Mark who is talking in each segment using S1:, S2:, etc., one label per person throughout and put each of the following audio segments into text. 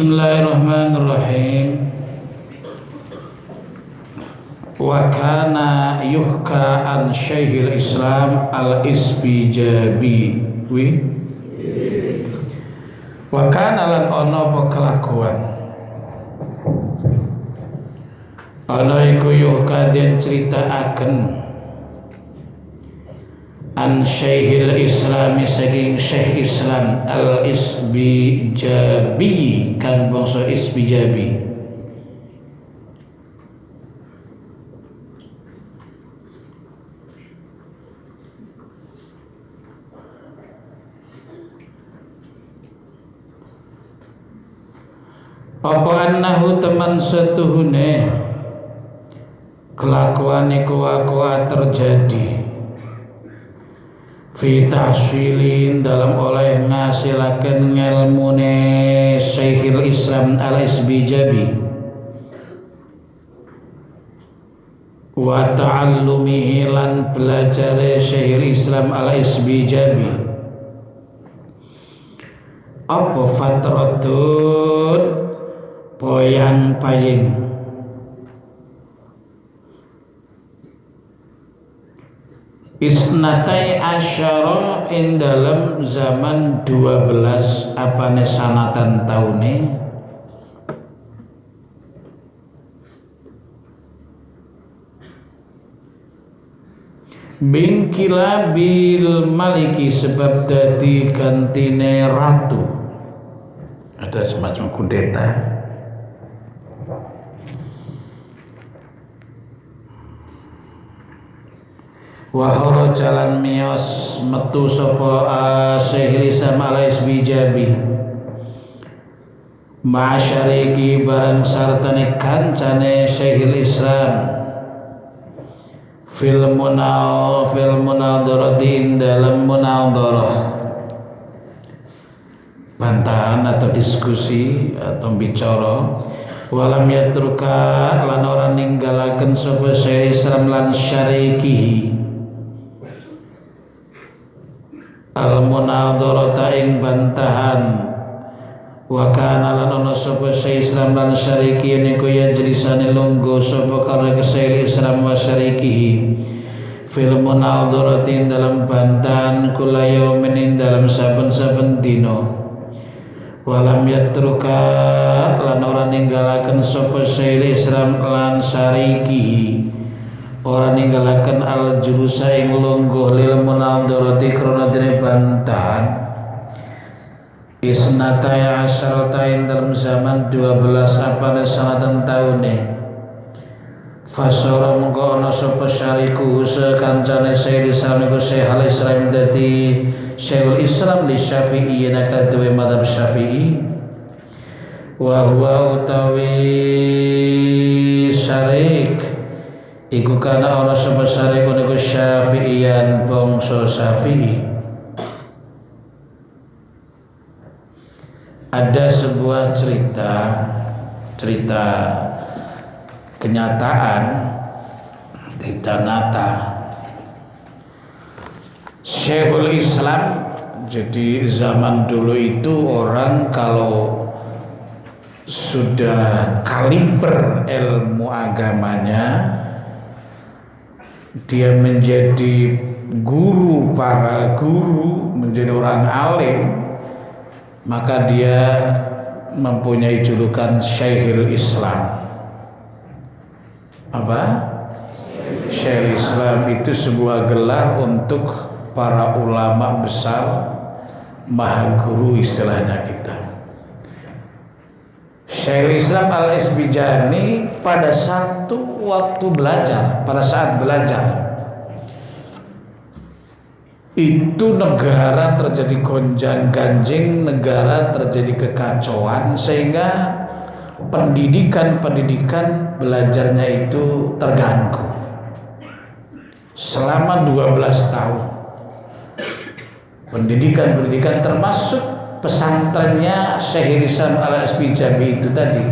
S1: Bismillahirrahmanirrahim. Wa kana yuhka an Syekhil Islam al-Isbijabi wa kana lan ana apa kelakuan ana iku yuhka den critakaken an Syekhil Islami saking Syekh Islam al-Isbijabi kan bangsa Isbijabi. Apa annahu teman setuhune kelakuan iku terjadi fi tahsilin dalam oleh ngasilaken ngelmune Syekhil Islam al-Isbijabi wa ta'allumihi lan belajare Syekhil Islam al-Isbijabi apa fatratun poyang paying isnatai asyara ing dalam zaman 12 apane sanatan taune bingkila bil maliki sebab dadi gantine ratu ada semacam kudeta wahara jalan miyos metu sapa Syekhil Islam al-Isbijabi masyariki barang sartane kancane Syekhil Islam fil munadharati dalam munadharah bantahan atau diskusi atau bicara walam yatruka lan ora ninggalaken sapa Syekhil Islam lan syarikihi al-munadharata ing bantahan wa kana lan ana sapa Syekh Islam lan syariki niku ya jelisane lungguh sapa karo Syekh Islam wa syarikihi fil munadharati dalam bantahan kula yaumin dalam saben-saben dina walam yatruka lan ora ninggalaken sapa Syekh Islam lan syarikihi ora ninggalaken al julusa ing lungguh lil munadharati krana dene bantahan isnataya asyaratain dalam zaman 12 apane sanatan taune fasara mengko ana sapa syariku sekancane Syekh Islam iku Syekh al-Islam dadi Syekhul Islam li Syafi'i yen kadue mazhab Syafi'i wa huwa utawi syarik iku kana ana sapa syarik niku Syafi'iyan bangsa Syafi'i. Ada sebuah cerita kenyataan cerita nyata Syekhul Islam. Jadi zaman dulu itu orang kalau sudah kaliber ilmu agamanya dia menjadi guru para guru, menjadi orang alim, maka dia mempunyai julukan Syekhul Islam. Apa? Syekhul Islam itu sebuah gelar untuk para ulama besar, maha guru istilahnya kita. Syekhul Islam al-Isbijani pada satu waktu belajar, pada saat belajar itu negara terjadi gonjang-ganjing, negara terjadi kekacauan sehingga pendidikan belajarnya itu terganggu selama 12 tahun. Pendidikan termasuk pesantrennya Syekhul Islam al-Isbijabi itu tadi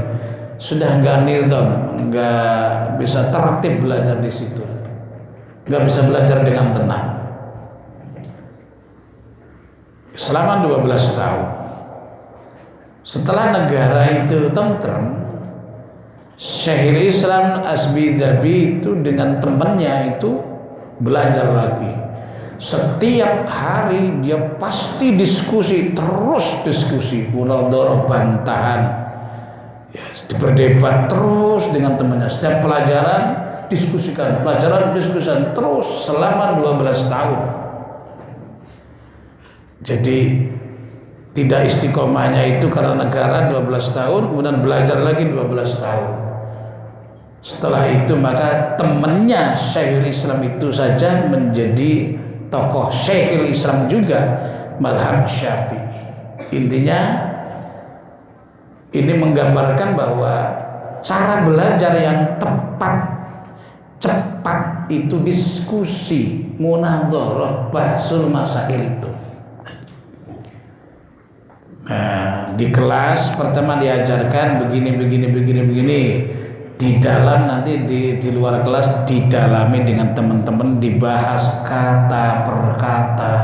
S1: sudah enggak nizam, enggak bisa tertib belajar di situ, enggak bisa belajar dengan tenang selama 12 tahun. Setelah negara itu tentrem, Syekhul Islam Asbidabi itu dengan temannya itu belajar lagi. Setiap hari dia pasti diskusi, terus diskusi, munadharah, bantahan, ya, berdebat terus dengan temannya. Setiap pelajaran diskusikan, pelajaran diskusikan terus selama 12 tahun. Jadi tidak istiqomahnya itu karena negara 12 tahun, kemudian belajar lagi 12 tahun. Setelah itu maka temannya Syekhul Islam itu saja menjadi tokoh Syekhul Islam juga mazhab Syafi'i. Intinya ini menggambarkan bahwa cara belajar yang tepat, cepat itu diskusi, munadharah, bahsul masail itu. Nah, di kelas pertama diajarkan begini. Di dalam nanti di luar kelas didalami dengan teman-teman, dibahas kata per kata,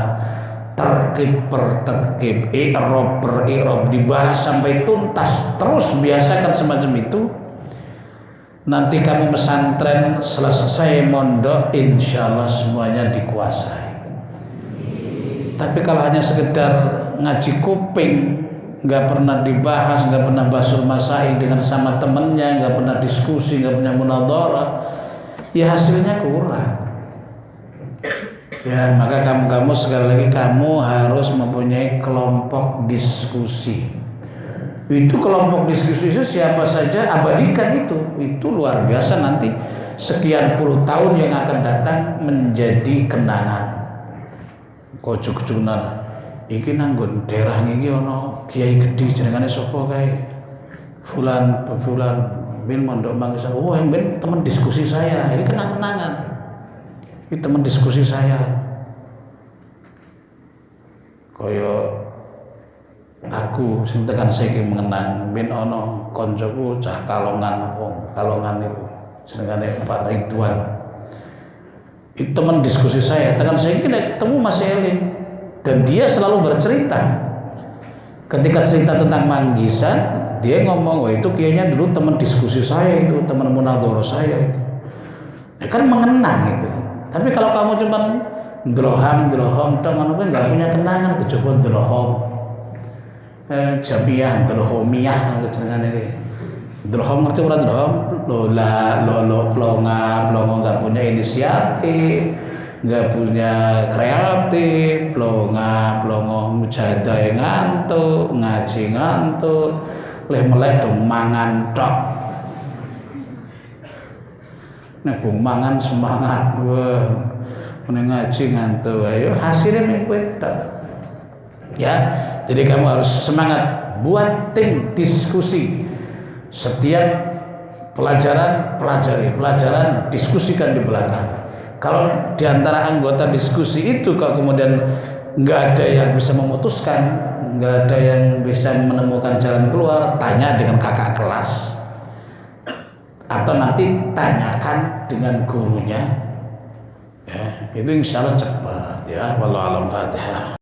S1: terkib per terkib, i'rab per i'rab, dibahas sampai tuntas. Terus biasakan semacam itu. Nanti kamu pesantren selesai mondok, insya Allah semuanya dikuasai. Tapi kalau hanya sekedar ngaji kuping, nggak pernah dibahas, nggak pernah basul masail dengan sama temennya, nggak pernah diskusi, nggak pernah munadharah, ya hasilnya kurang. Ya maka kamu sekali lagi kamu harus mempunyai kelompok diskusi. Itu kelompok diskusi itu siapa saja, abadikan itu luar biasa. Nanti sekian puluh tahun yang akan datang menjadi kenangan. Kocok-cocunan iki nanggon daerah iki ana kiai gedhe jenengane sapa kae fulan bin mondok mangsa. Oh ben teman diskusi saya, ini kenang-kenangan, ini teman diskusi saya. Kaya aku sing tekan saiki mengenang ben ana koncoku cah Kalongan niku jenengane Pak Ridwan. Itu teman diskusi saya, tekan saiki nek ketemu masih eling. Dan dia selalu bercerita. Ketika cerita tentang Manggisan, dia ngomong, wah itu kayaknya dulu teman diskusi saya itu, teman munadharah saya itu. Ya kan mengenang gitu. Tapi kalau kamu cuma ndroham teman kan nggak punya kenangan, kecoba ndrohom, jamiah, ndrohomiyah, jenengan ini. Ndrohom ngerti ora ndrohom? Plonga nggak punya inisiatif, nggak punya kreatif, plongo mujahadah ngantuk, ngaji ngantuk, leh melek dong mangan tok. Nek bung mangan semangat, wah, ngaji ngantuk, ayo hasilnya mengikuti. Ya, jadi kamu harus semangat buat tim diskusi. Setiap pelajaran diskusikan di belakang. Kalau diantara anggota diskusi itu kalau kemudian nggak ada yang bisa memutuskan, nggak ada yang bisa menemukan jalan keluar, tanya dengan kakak kelas atau nanti tanyakan dengan gurunya. Ya, itu insya Allah cepat. Ya, wallahu a'lam. Fatihah.